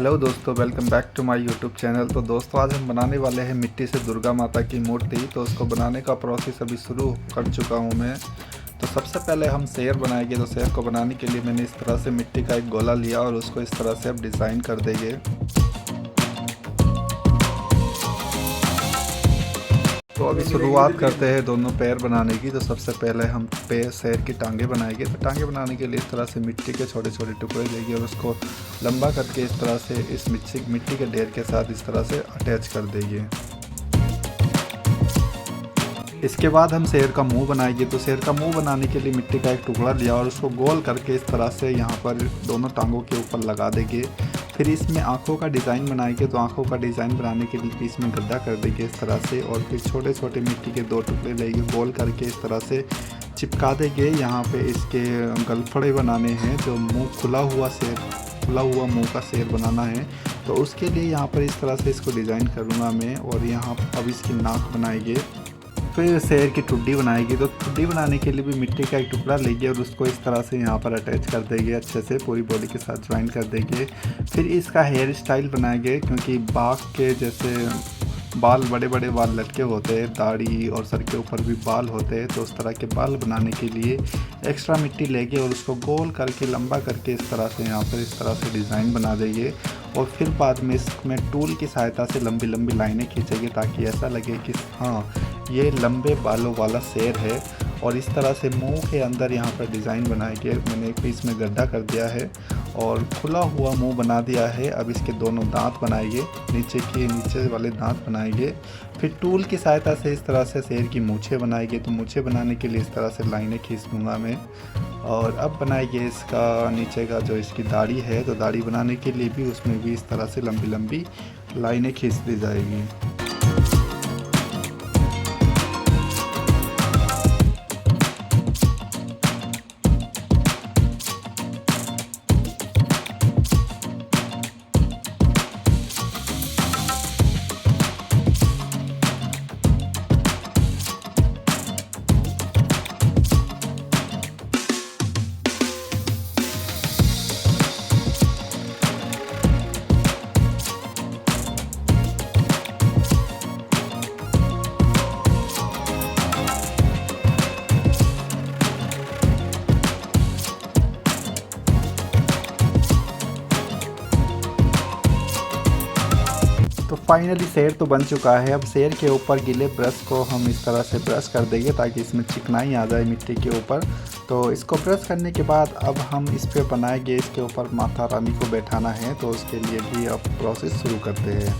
Hello दोस्तों, welcome back to my YouTube channel. तो दोस्तों आज हम बनाने वाले हैं मिट्टी से दुर्गा माता की मूर्ति। तो उसको बनाने का प्रोसेस अभी शुरू कर चुका हूं मैं। तो सबसे पहले हम शेर बनाएंगे। तो शेर को बनाने के लिए मैंने इस तरह से मिट्टी का एक गोला लिया और उसको इस तरह से अब डिज़ाइन कर देंगे। तो अभी शुरुआत करते हैं दोनों पैर बनाने की। तो सबसे पहले हम पैर शेर की टांगे बनाएंगे। तो टांगे बनाने के लिए इस तरह से मिट्टी के छोटे छोटे टुकड़े लेंगे और उसको लंबा करके इस तरह से इस मिट्टी के ढेर के साथ इस तरह से अटैच कर देंगे। इसके बाद हम शेर का मुंह बनाएंगे। तो शेर का मुंह बनाने के लिए मिट्टी का एक टुकड़ा लिया और उसको गोल करके इस तरह से यहाँ पर दोनों टांगों के ऊपर लगा देंगे। फिर इसमें आँखों का डिज़ाइन बनाएंगे। तो आँखों का डिज़ाइन बनाने के लिए बीच में गड्ढा कर देंगे इस तरह से, और फिर छोटे छोटे मिट्टी के 2 टुकड़े लेंगे, गोल करके इस तरह से चिपका देंगे। यहाँ पे इसके गलफड़े बनाने हैं। जो मुँह खुला हुआ मुँह का शेर बनाना है। तो उसके लिए यहाँ पर इस तरह से इसको डिज़ाइन करूँगा मैं। और यहाँ अब इसकी नाक बनाएंगे। फिर शेर की ठुड्डी बनाएगी। तो ठुड्डी बनाने के लिए भी मिट्टी का एक टुकड़ा लेंगे और उसको इस तरह से यहाँ पर अटैच कर देंगे, अच्छे से पूरी बॉडी के साथ ज्वाइन कर देंगे। फिर इसका हेयर स्टाइल बनाएंगे, क्योंकि बाघ के जैसे बाल, बड़े बड़े बाल लटके होते हैं, दाढ़ी और सर के ऊपर भी बाल होते हैं। तो उस तरह के बाल बनाने के लिए एक्स्ट्रा मिट्टी लेंगे और उसको गोल करके लंबा करके इस तरह से यहाँ पर इस तरह से डिज़ाइन बना देंगे। और फिर बाद में इसमें टूल की सहायता से लंबी लंबी लाइनें खींचेंगे, ताकि ऐसा लगे कि हाँ ये लंबे बालों वाला शेर है। और इस तरह से मुंह के अंदर यहाँ पर डिज़ाइन बनाएंगे। मैंने एक पीस में गड्ढा कर दिया है और खुला हुआ मुंह बना दिया है। अब इसके दोनों दांत बनाएंगे, नीचे वाले दांत बनाएंगे। फिर टूल की सहायता से इस तरह से शेर की मूछें बनाएंगे। तो मूछें बनाने के लिए इस तरह से लाइनें खींच दूँगा मैं। और अब बनाएंगे इसका नीचे का जो इसकी दाढ़ी है। तो दाढ़ी बनाने के लिए भी उसमें भी इस तरह से लंबी लंबी लाइनें खींच दी जाएगी। तो फाइनली शेर तो बन चुका है। अब शेर के ऊपर गीले ब्रश को हम इस तरह से ब्रश कर देंगे, ताकि इसमें चिकनाई आ जाए मिट्टी के ऊपर। तो इसको ब्रश करने के बाद अब हम इस पे बनाएंगे, इसके ऊपर माता रानी को बैठाना है। तो उसके लिए भी अब प्रोसेस शुरू करते हैं।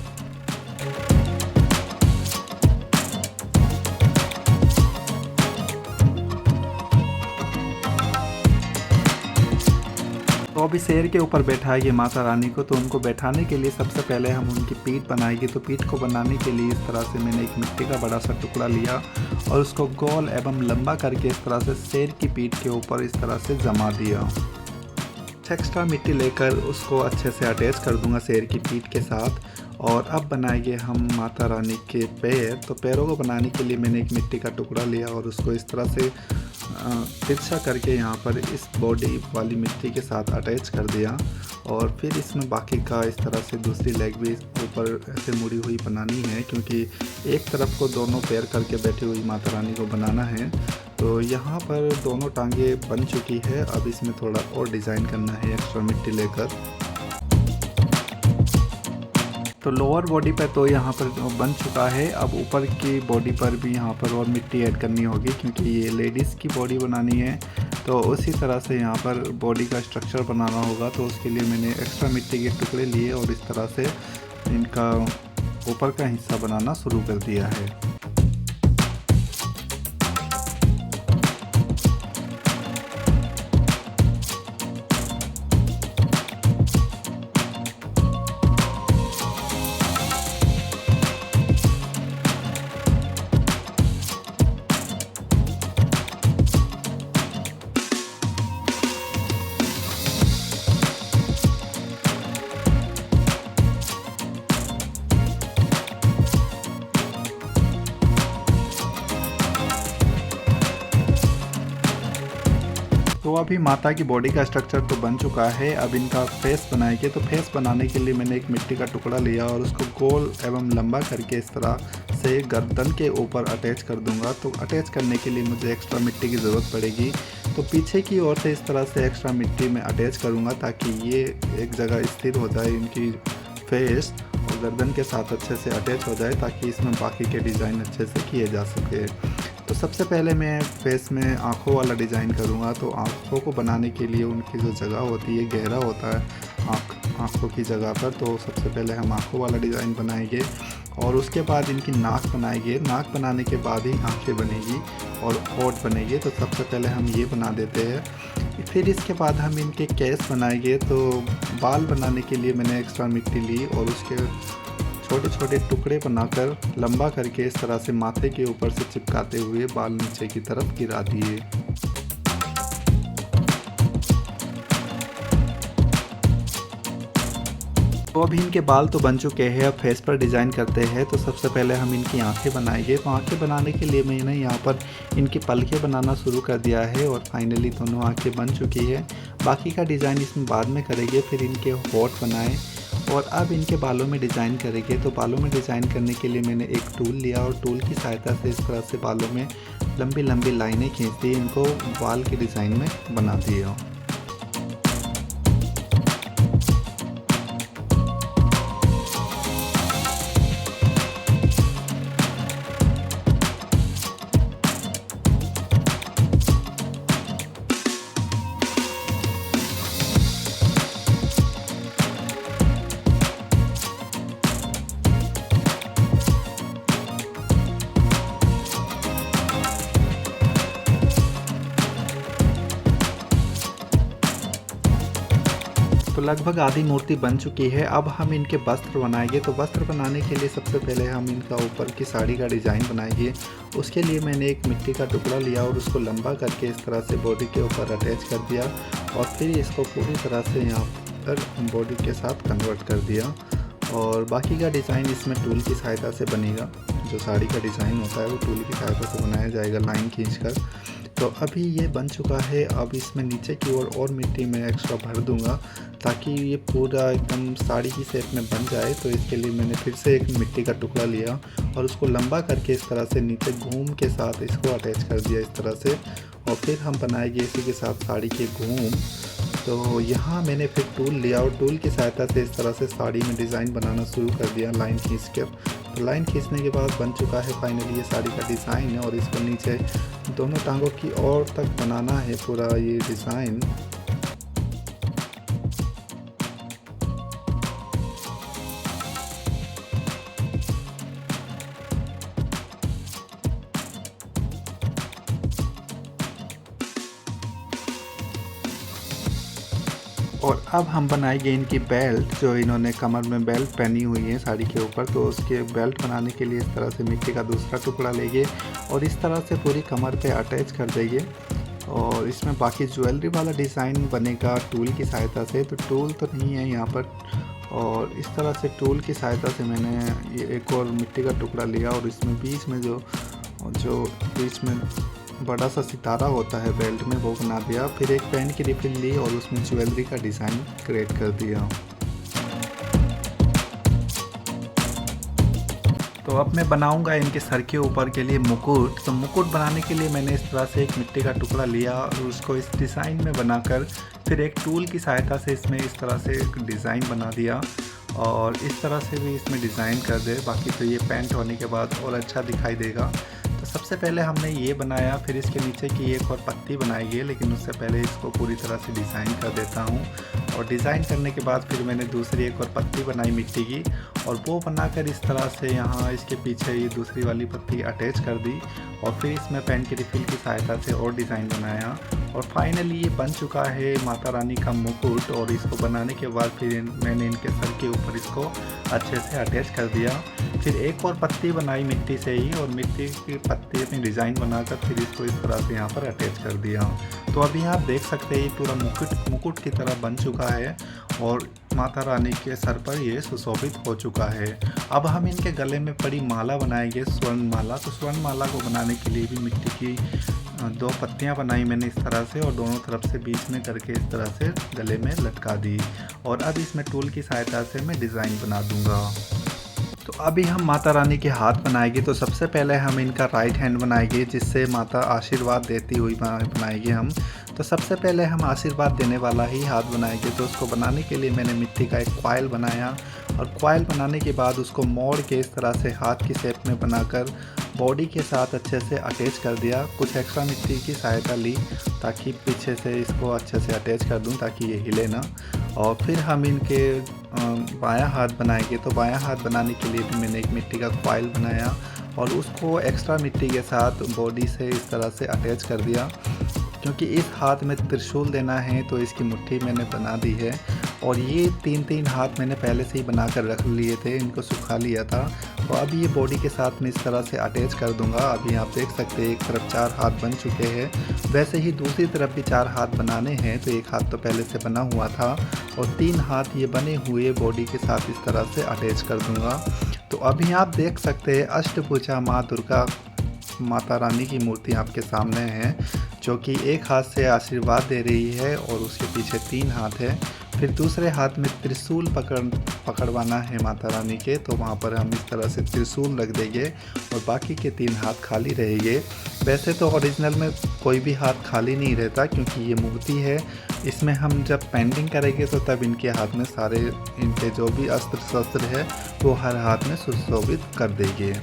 तो अभी शेर के ऊपर बैठाएंगे माता रानी को। तो उनको बैठाने के लिए सबसे पहले हम उनकी पीठ बनाएंगे। तो पीठ को बनाने के लिए इस तरह से मैंने एक मिट्टी का बड़ा सा टुकड़ा लिया और उसको गोल एवं लंबा करके इस तरह से शेर की पीठ के ऊपर इस तरह से जमा दिया। एक्स्ट्रा मिट्टी लेकर उसको अच्छे से अटैच कर दूंगा शेर की पीठ के साथ। और अब बनाएंगे हम माता रानी के पैर। तो पैरों को बनाने के लिए मैंने एक मिट्टी का टुकड़ा लिया और उसको इस तरह से तिरछा करके यहाँ पर इस बॉडी वाली मिट्टी के साथ अटैच कर दिया। और फिर इसमें बाकी का इस तरह से दूसरी लेग भी ऊपर ऐसे मुड़ी हुई बनानी है, क्योंकि एक तरफ को दोनों पैर करके बैठी हुई माता रानी को बनाना है। तो यहाँ पर दोनों टांगे बन चुकी है। अब इसमें थोड़ा और डिज़ाइन करना है एक्स्ट्रा मिट्टी लेकर। तो लोअर बॉडी पर तो यहाँ पर बन चुका है। अब ऊपर की बॉडी पर भी यहाँ पर और मिट्टी ऐड करनी होगी, क्योंकि ये लेडीज़ की बॉडी बनानी है। तो उसी तरह से यहाँ पर बॉडी का स्ट्रक्चर बनाना होगा। तो उसके लिए मैंने एक्स्ट्रा मिट्टी के टुकड़े लिए और इस तरह से इनका ऊपर का हिस्सा बनाना शुरू कर दिया है। तो अभी माता की बॉडी का स्ट्रक्चर तो बन चुका है। अब इनका फेस बनाएंगे। तो फेस बनाने के लिए मैंने एक मिट्टी का टुकड़ा लिया और उसको गोल एवं लंबा करके इस तरह से गर्दन के ऊपर अटैच कर दूंगा। तो अटैच करने के लिए मुझे एक्स्ट्रा मिट्टी की ज़रूरत पड़ेगी। तो पीछे की ओर से इस तरह से एक्स्ट्रा मिट्टी में अटैच करूँगा ताकि ये एक जगह स्थिर हो जाए, इनकी फेस और गर्दन के साथ अच्छे से अटैच हो जाए ताकि इसमें बाकी के डिज़ाइन अच्छे से किए जा सके। तो सबसे पहले मैं फेस में आँखों वाला डिज़ाइन करूँगा। तो आँखों को बनाने के लिए उनकी जो जगह होती है, गहरा होता है आँखों की जगह पर, तो सबसे पहले हम आँखों वाला डिज़ाइन बनाएंगे और उसके बाद इनकी नाक बनाएंगे। नाक बनाने के बाद ही आँखें बनेगी और होंठ बनेगी। तो सबसे पहले हम ये बना देते हैं। फिर इसके बाद हम इनके केस बनाएंगे। तो बाल बनाने के लिए मैंने एक्स्ट्रा मिट्टी ली और उसके छोटे छोटे टुकड़े बनाकर लंबा करके इस तरह से माथे के ऊपर से चिपकाते हुए बाल नीचे की तरफ गिरा दिए। तो अभी इनके बाल तो बन चुके हैं। अब फेस पर डिज़ाइन करते हैं। तो सबसे पहले हम इनकी आंखें बनाएंगे। तो आंखें बनाने के लिए मैंने यहाँ पर इनकी पलकें बनाना शुरू कर दिया है और फाइनली दोनों आंखें बन चुकी है। बाकी का डिज़ाइन इसमें बाद में करेंगे। फिर इनके होंठ बनाए और अब इनके बालों में डिज़ाइन करेंगे। तो बालों में डिज़ाइन करने के लिए मैंने एक टूल लिया और टूल की सहायता से इस तरह से बालों में लंबी लंबी लाइनें खींच दी, इनको बाल के डिज़ाइन में बना दिया। तो लगभग आधी मूर्ति बन चुकी है। अब हम इनके वस्त्र बनाएंगे। तो वस्त्र बनाने के लिए सबसे पहले हम इनका ऊपर की साड़ी का डिज़ाइन बनाएंगे। उसके लिए मैंने एक मिट्टी का टुकड़ा लिया और उसको लंबा करके इस तरह से बॉडी के ऊपर अटैच कर दिया और फिर इसको पूरी तरह से यहाँ पर बॉडी के साथ कन्वर्ट कर दिया। और बाकी का डिज़ाइन इसमें टूल की सहायता से बनेगा। जो साड़ी का डिज़ाइन होता है वो टूल की सहायता से बनाया जाएगा लाइन खींचकर। तो अभी ये बन चुका है। अब इसमें नीचे की ओर और मिट्टी में एक्स्ट्रा भर दूंगा ताकि ये पूरा एकदम साड़ी की शेप में बन जाए। तो इसके लिए मैंने फिर से एक मिट्टी का टुकड़ा लिया और उसको लंबा करके इस तरह से नीचे घूम के साथ इसको अटैच कर दिया इस तरह से। और फिर हम बनाएंगे इसी के साथ साड़ी के घूम। तो यहाँ मैंने फिर टूल लिया और टूल की सहायता से इस तरह से साड़ी में डिज़ाइन बनाना शुरू कर दिया लाइन खींच कर। तो लाइन खींचने के बाद बन चुका है फाइनली ये साड़ी का डिज़ाइन। और इसको नीचे दोनों टांगों की ओर तक बनाना है पूरा ये डिज़ाइन। और अब हम बनाएंगे इनकी बेल्ट। जो इन्होंने कमर में बेल्ट पहनी हुई है साड़ी के ऊपर, तो उसके बेल्ट बनाने के लिए इस तरह से मिट्टी का दूसरा टुकड़ा लेंगे और इस तरह से पूरी कमर पे अटैच कर देंगे। और इसमें बाकी ज्वेलरी वाला डिज़ाइन बनेगा टूल की सहायता से। तो टूल तो नहीं है यहाँ पर। और इस तरह से टूल की सहायता से मैंने ये एक और मिट्टी का टुकड़ा लिया और इसमें बीच में जो बीच में बड़ा सा सितारा होता है बेल्ट में, वो बना दिया। फिर एक पेन की रिफिल ली और उसमें ज्वेलरी का डिज़ाइन क्रिएट कर दिया। तो अब मैं बनाऊंगा इनके सर के ऊपर के लिए मुकुट। तो मुकुट बनाने के लिए मैंने इस तरह से एक मिट्टी का टुकड़ा लिया और उसको इस डिज़ाइन में बनाकर फिर एक टूल की सहायता से इसमें इस तरह से एक डिज़ाइन बना दिया। और इस तरह से भी इसमें डिज़ाइन कर दे। बाकी तो ये पेंट होने के बाद और अच्छा दिखाई देगा। तो सबसे पहले हमने ये बनाया, फिर इसके नीचे की एक और पत्ती बनाएंगे, लेकिन उससे पहले इसको पूरी तरह से डिज़ाइन कर देता हूँ। और डिज़ाइन करने के बाद फिर मैंने दूसरी एक और पत्ती बनाई मिट्टी की और वो बनाकर इस तरह से यहाँ इसके पीछे ये दूसरी वाली पत्ती अटैच कर दी। और फिर इसमें पेन की रिफिल की सहायता से और डिज़ाइन बनाया। और फाइनली ये बन चुका है माता रानी का मुकुट। और इसको बनाने के बाद फिर मैंने इनके सर के ऊपर इसको अच्छे से अटैच कर दिया। फिर एक और पत्ती बनाई मिट्टी से ही और मिट्टी की पत्ती में डिज़ाइन बनाकर फिर इसको इस तरह से यहाँ पर अटैच कर दिया। तो अभी आप देख सकते हैं ये पूरा मुकुट की तरह बन चुका है और माता रानी के सर पर ये सुशोभित हो चुका है। अब हम इनके गले में पड़ी माला बनाएंगे, स्वर्ण माला। तो स्वर्ण माला को बनाने के लिए भी मिट्टी की 2 पत्तियां बनाई मैंने इस तरह से और दोनों तरफ से बीच में करके इस तरह से गले में लटका दी। और अब इसमें टूल की सहायता से मैं डिज़ाइन बना दूंगा। तो अभी हम माता रानी के हाथ बनाएंगे। तो सबसे पहले हम इनका राइट हैंड बनाएंगे, जिससे माता आशीर्वाद देती हुई बनाएंगे हम। तो सबसे पहले हम आशीर्वाद देने वाला ही हाथ बनाएंगे। तो उसको बनाने के लिए मैंने मिट्टी का एक कॉइल बनाया और कॉइल बनाने के बाद उसको मोड़ के इस तरह से हाथ की शेप में बनाकर बॉडी के साथ अच्छे से अटैच कर दिया। कुछ एक्स्ट्रा मिट्टी की सहायता ली ताकि पीछे से इसको अच्छे से अटैच कर दूं ताकि ये हिले ना। और फिर हम इनके बायां हाथ बनाएंगे। तो बायां हाथ बनाने के लिए भी मैंने एक मिट्टी का कॉइल बनाया और उसको एक्स्ट्रा मिट्टी के साथ बॉडी से इस तरह से अटैच कर दिया। क्योंकि इस हाथ में त्रिशूल देना है तो इसकी मुट्ठी मैंने बना दी है। और ये 3-3 हाथ मैंने पहले से ही बना कर रख लिए थे, इनको सुखा लिया था। तो अब ये बॉडी के साथ मैं इस तरह से अटैच कर दूंगा। अभी आप देख सकते हैं एक तरफ 4 हाथ बन चुके हैं। वैसे ही दूसरी तरफ भी 4 हाथ बनाने हैं। तो एक हाथ तो पहले से बना हुआ था और 3 हाथ ये बने हुए बॉडी के साथ इस तरह से अटैच कर दूंगा। तो अभी आप देख सकते हैं अष्टभुजा माँ दुर्गा माता रानी की मूर्ति आपके सामने है, जो कि एक हाथ से आशीर्वाद दे रही है और उसके पीछे 3 हाथ है। फिर दूसरे हाथ में त्रिशूल पकड़वाना है माता रानी के। तो वहाँ पर हम इस तरह से त्रिशूल रख देंगे और बाकी के 3 हाथ खाली रहेंगे। वैसे तो ओरिजिनल में कोई भी हाथ खाली नहीं रहता, क्योंकि ये मूर्ति है। इसमें हम जब पेंटिंग करेंगे तो तब इनके हाथ में सारे इनके जो भी अस्त्र शस्त्र है वो हर हाथ में सुशोभित कर देंगे।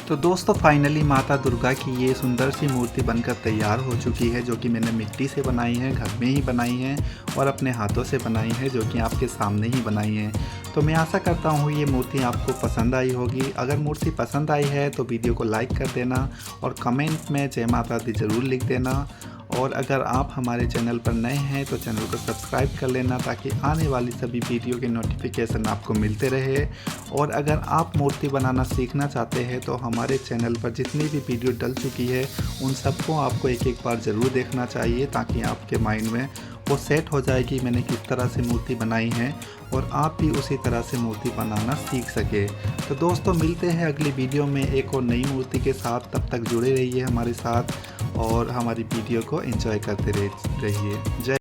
तो दोस्तों फाइनली माता दुर्गा की ये सुंदर सी मूर्ति बनकर तैयार हो चुकी है, जो कि मैंने मिट्टी से बनाई है, घर में ही बनाई है और अपने हाथों से बनाई है, जो कि आपके सामने ही बनाई है। तो मैं आशा करता हूँ ये मूर्ति आपको पसंद आई होगी। अगर मूर्ति पसंद आई है तो वीडियो को लाइक कर देना और कमेंट में जय माता दी ज़रूर लिख देना। और अगर आप हमारे चैनल पर नए हैं तो चैनल को सब्सक्राइब कर लेना, ताकि आने वाली सभी वीडियो के नोटिफिकेशन आपको मिलते रहे। और अगर आप मूर्ति बनाना सीखना चाहते हैं तो हमारे चैनल पर जितनी भी वीडियो डल चुकी है उन सबको आपको एक बार ज़रूर देखना चाहिए, ताकि आपके माइंड में वो सेट हो जाए कि मैंने किस तरह से मूर्ति बनाई है और आप भी उसी तरह से मूर्ति बनाना सीख सके। तो दोस्तों मिलते हैं अगली वीडियो में एक और नई मूर्ति के साथ। तब तक जुड़े रहिए हमारे साथ और हमारी वीडियो को एंजॉय करते रहिए। जय